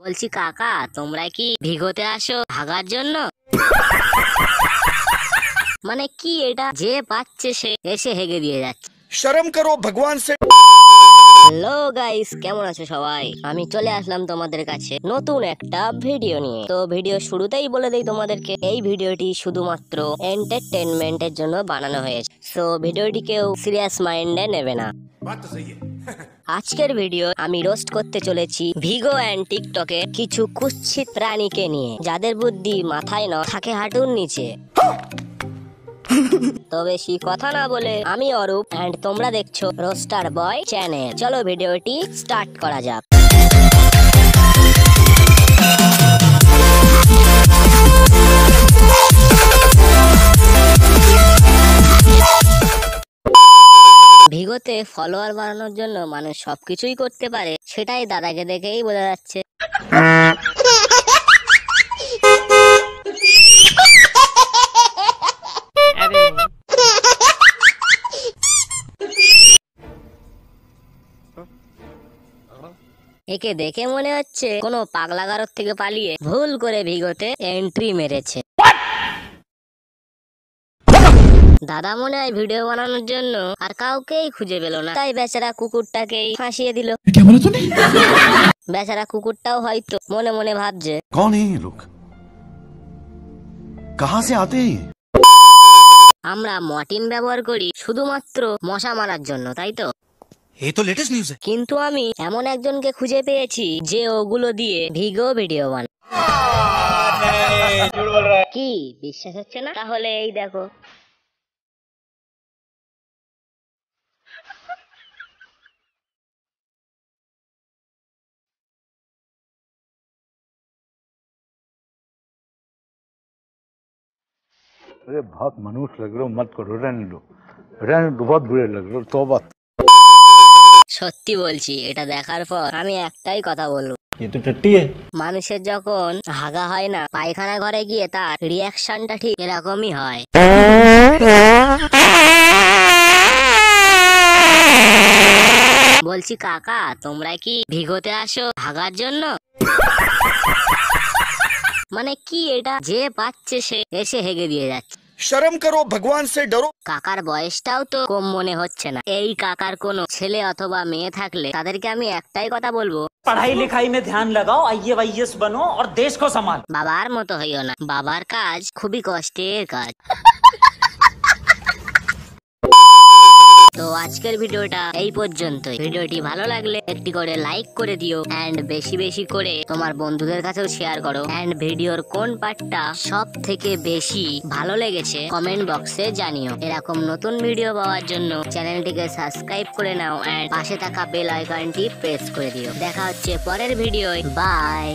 বলছি কাকা, তোমরা কি ভিগোতে আসো ভাগার জন্য? মানে কি এটা, যে পাচ্ছে সে এসে হেগে দিয়ে যাচ্ছে। শরম করো ভগবান সে। হ্যালো গাইস, কেমন আছো সবাই? আমি চলে আসলাম তোমাদের কাছে নতুন একটা ভিডিও নিয়ে। তো ভিডিও শুরুতেই বলে দেই তোমাদেরকে, এই ভিডিওটি শুধুমাত্র এন্টারটেনমেন্টের জন্য বানানো হয়েছে। সো ভিডিওটি কেউ সিরিয়াস মাইন্ডে নেবে না। আজকের ভিডিও আমি রোস্ট করতে চলেছি ভিগো এন্ড টিকটকে কিছু কুৎসিত প্রাণীকে নিয়ে, যাদের বুদ্ধি মাথায় না থাকে হাঁটুর নিচে। তো বেশি কথা না বলে আমি অরূপ এন্ড তোমরা দেখছো রোস্টার বয় চ্যানেল। চলো ভিডিওটি স্টার্ট করা যাক। ভিগোতে ফলোয়ার বাড়ানোর জন্য মানুষ সবকিছুই করতে পারে, সেটাই দাদাকে দেখেই বোঝা যাচ্ছে। একে দেখে মনে হচ্ছে কোনো পাগলাগারদ থেকে পালিয়ে ভুল করে ভিগোতে এন্ট্রি মেরেছে। দাদা মনে হয় ভিডিও বানানোর জন্য আর কাউকেই খুঁজে পেল না, তাই বেচারা কুকুরটাকেই ফাঁসিয়ে দিল। বেচারা কুকুরটাও হয়তো মনে মনে ভাবছে, कौन है ये लोग, कहां से आते हैं? আমরা মর্টিন ব্যবহার করি শুধুমাত্র মশা মারার জন্য, তাই তো? ये तो लेटेस्ट न्यूज़ है। কিন্তু আমি এমন একজনকে খুঁজে পেয়েছি যে ওগুলো দিয়ে ভিগো ভিডিও বানায়। কি বিশ্বাস হচ্ছে না? তাহলে এই দেখো। अरे बहुत मनुष्य लग रहे हो, मत करो, रहने दो, बहुत बुरे लग रहे हो, तौबा। সত্যি বলছি, এটা দেখার পর আমি একটাই কথা বলবো, ये तो टट्टी है। মানুষের যখন হাগা হয় না, পায়খানা ঘরে গিয়ে তার রিয়াকশনটা ঠিক এরকমই হয়। বলছি কাকা, তোমরা কি ভিগোতে আসো ভাগার জন্য? মানে কি এটা, যে পাচ্ছে সে এসে হেগে দিয়ে যাচ্ছে। शर्म करो भगवान से डरो। কাকার বয়সটাও তো কম মনে হচ্ছে না। এই কাকার কোনো ছেলে অথবা মেয়ে থাকলে তাদেরকে আমি একটাই কথা বলবো, पढ़ाई लिखाई में ध्यान लगाओ, IAS बनो और देश को संभालो। বাবার মতো হইও না, বাবার কাজ খুবই কষ্টের কাজ। তো আজকের ভিডিওটা এই পর্যন্তই। ভিডিওটি ভালো লাগলে একটি করে লাইক করে দিও এন্ড বেশি বেশি করে তোমার বন্ধুদের কাছেও শেয়ার করো। এন্ড ভিডিওর কোন পার্টটা সব থেকে বেশি ভালো লেগেছে কমেন্ট বক্সে জানিও। এরকম নতুন ভিডিও পাওয়ার জন্য চ্যানেলটিকে সাবস্ক্রাইব করে নাও এন্ড পাশে থাকা বেল আইকনটি প্রেস করে দিও। দেখা হচ্ছে পরের ভিডিওয়। বাই।